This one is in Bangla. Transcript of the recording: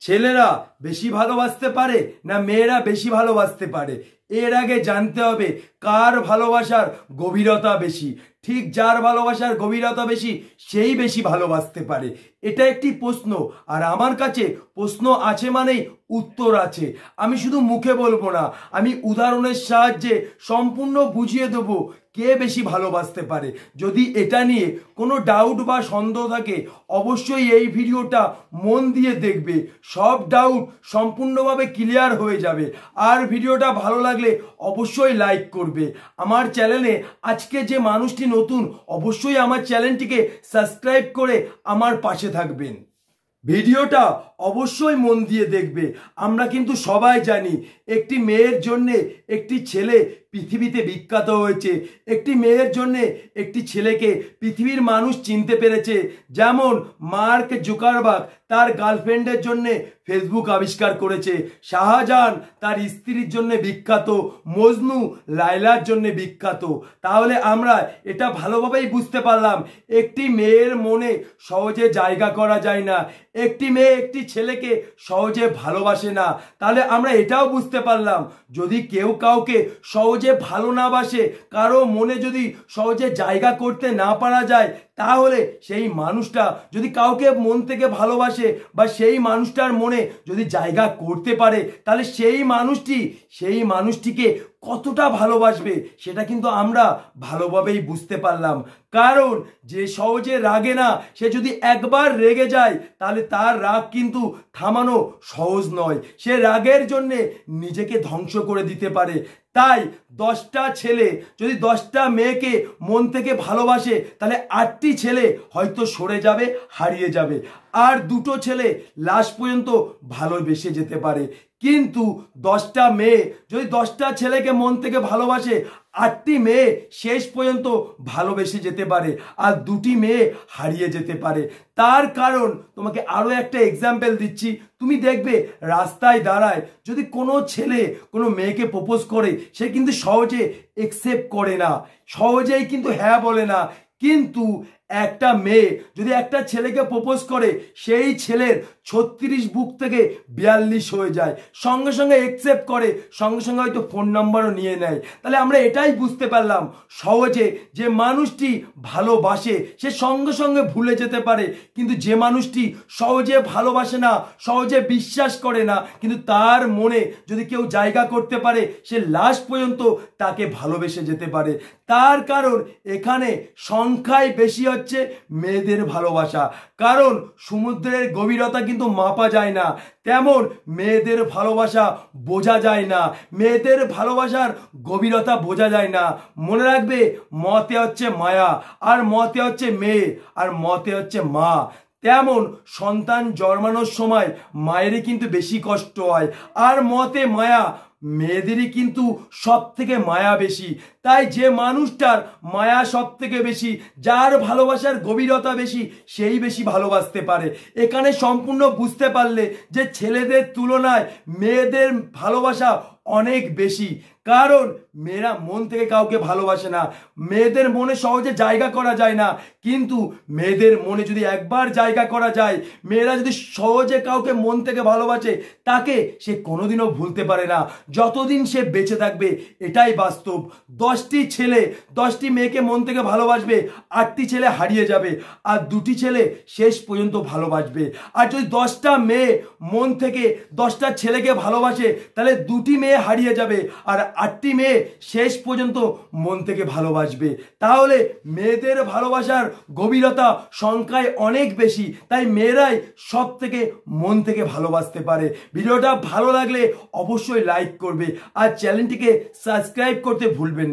ছেলেরা বেশি ভালোবাসতে পারে না মেয়েরা বেশি ভালোবাসতে পারে? এর আগে জানতে হবে কার ভালোবাসার গভীরতা বেশি। ঠিক যার ভালোবাসার গভীরতা বেশি সেই বেশি ভালোবাসতে পারে। এটা একটি প্রশ্ন, আর আমার কাছে প্রশ্ন আছে মানেই উত্তর আছে। আমি শুধু মুখে বলবো না, আমি উদাহরণের সাহায্যে সম্পূর্ণ বুঝিয়ে দেবো কে বেশি ভালোবাসতে পারে। যদি এটা নিয়ে কোনো ডাউট বা সন্দেহ থাকে অবশ্যই এই ভিডিওটা মন দিয়ে দেখবে, সব ডাউট সম্পূর্ণভাবে ক্লিয়ার হয়ে যাবে। আর ভিডিওটা ভালো লাগলে অবশ্যই লাইক করবে। আমার চ্যানেলে আজকে যে মানুষটি নতুন, অবশ্যই আমার চ্যানেলটিকে সাবস্ক্রাইব করে আমার পাশে থাকবেন। ভিডিওটা অবশ্যই মন দিয়ে দেখবে। আমরা কিন্তু সবাই জানি একটি মেয়ের জন্যে একটি ছেলে পৃথিবীতে বিখ্যাত হয়েছে, একটি মেয়ের জন্যে একটি ছেলেকে পৃথিবীর মানুষ চিনতে পেরেছে। যেমন মার্ক জুকারবার্গ তার গার্লফ্রেন্ডের জন্যে ফেসবুক আবিষ্কার করেছে, শাহজাহান তার স্ত্রীর জন্য বিখ্যাত, মজনু লায়লার জন্য বিখ্যাত। তাহলে আমরা এটা ভালোভাবেই বুঝতে পারলাম একটি মেয়ের মনে সহজে জায়গা করা যায় না, একটি মেয়ে একটি ছেলেকে সহজে ভালোবাসে না। তাহলে আমরা এটাও বুঝতে পারলাম যদি কেউ কাউকে সহজে ভালো না বাসে, কারো মনে যদি সহজে জায়গা করতে না পারা যায়, তাহলে সেই মানুষটা যদি কাউকে মন থেকে ভালোবাসে বা সেই মানুষটার মনে যদি জায়গা করতে পারে, তাহলে সেই মানুষটিকে কতটা ভালোবাসবে সেটা কিন্তু আমরা ভালোভাবেই বুঝতে পারলাম। কারণ যে সহজে রাগে না, সে যদি একবার রেগে যায় তাহলে তার রাগ কিন্তু থামানো সহজ নয়, সে রাগের জন্যে নিজেকে ধ্বংস করে দিতে পারে। তাই 10টা ছেলে যদি 10টা মেয়েকে মন থেকে ভালোবাসে, তাহলে 8টি ছেলে হয়তো সরে যাবে, হারিয়ে যাবে, আর 2টো ছেলে লাস্ট পর্যন্ত ভালোবেসে যেতে পারে। কিন্তু 10টা মেয়ে যদি 10টা ছেলেকে মন থেকে ভালোবাসে, 8টি মেয়ে শেষ পর্যন্ত ভালোবেসে যেতে পারে, আর 2টি মেয়ে হারিয়ে যেতে পারে। তার কারণ তোমাকে আরো একটা এক্সাম্পল দিচ্ছি। তুমি দেখবে রাস্তায় দাঁড়ায় যদি কোনো ছেলে কোনো মেয়েকে প্রপোজ করে, সে কিন্তু সহজে একসেপ্ট করে না, সহজেই কিন্তু হ্যাঁ বলে না। কিন্তু একটা মেয়ে যদি একটা ছেলেকে প্রপোজ করে, সেই ছেলের 36 বুক থেকে 42 হয়ে যায়, সঙ্গে সঙ্গে একসেপ্ট করে, সঙ্গে সঙ্গে হয়তো ফোন নাম্বারও নিয়ে নেয়। তাহলে আমরা এটাই বুঝতে পারলাম সহজে যে মানুষটি ভালোবাসে সে সঙ্গে সঙ্গে ভুলে যেতে পারে, কিন্তু যে মানুষটি সহজে ভালোবাসে না, সহজে বিশ্বাস করে না, কিন্তু তার মনে যদি কেউ জায়গা করতে পারে, সে লাস্ট পর্যন্ত তাকে ভালোবেসে যেতে পারে। তার কারণ এখানে সংখ্যায় বেশি হচ্ছে মেয়েদের ভালোবাসা। কারণ সমুদ্রের গভীরতা কিন্তু মাপা যায় না, তেমন মেয়েদের ভালোবাসা বোঝা যায় না, মেয়েদের ভালোবাসার গভীরতা বোঝা যায় না। মনে রাখবে মতে হচ্ছে মায়া, আর মতে হচ্ছে মেয়ে, আর মতে হচ্ছে মা। তেমন সন্তান জন্মানোর সময় মায়েরই কিন্তু বেশি কষ্ট হয়, আর মতে মায়া মেয়েদেরই কিন্তু সব থেকে মায়া বেশি। তাই যে মানুষটার মায়া সব থেকে বেশি, যার ভালোবাসার গভীরতা বেশি, সেই বেশি ভালোবাসতে পারে। এখানে সম্পূর্ণ বুঝতে পারলে যে ছেলেদের তুলনায় মেয়েদের ভালোবাসা অনেক বেশি। কারণ মেয়েরা মন থেকে কাউকে ভালোবাসে না, মেয়েদের মনে সহজে জায়গা করা যায় না। কিন্তু মেয়েদের মনে যদি একবার জায়গা করা যায়, মেয়েরা যদি সহজে কাউকে মন থেকে ভালোবাসে, তাকে সে কোনোদিনও ভুলতে পারে না যতদিন সে বেঁচে থাকবে। এটাই বাস্তব। 10টি ছেলে 10টি মেয়েকে মন থেকে ভালোবাসবে, 8টি ছেলে হারিয়ে যাবে, আর 2টি ছেলে শেষ পর্যন্ত ভালোবাসবে। আর যদি 10টা মেয়ে মন থেকে 10টা ছেলেকে ভালোবাসে, তাহলে 2টি মেয়ে হারিয়ে যাবে, আর 8টি মেয়ে শেষ পর্যন্ত মন থেকে ভালোবাসবে। তাহলে মেয়েদের ভালোবাসার গভীরতা সংখ্যায় অনেক বেশি, তাই মেয়েরাই সব থেকে মন থেকে ভালোবাসতে পারে। ভিডিওটা ভালো লাগলে অবশ্যই লাইক করবে, আর চ্যানেলটিকে সাবস্ক্রাইব করতে ভুলবেন না।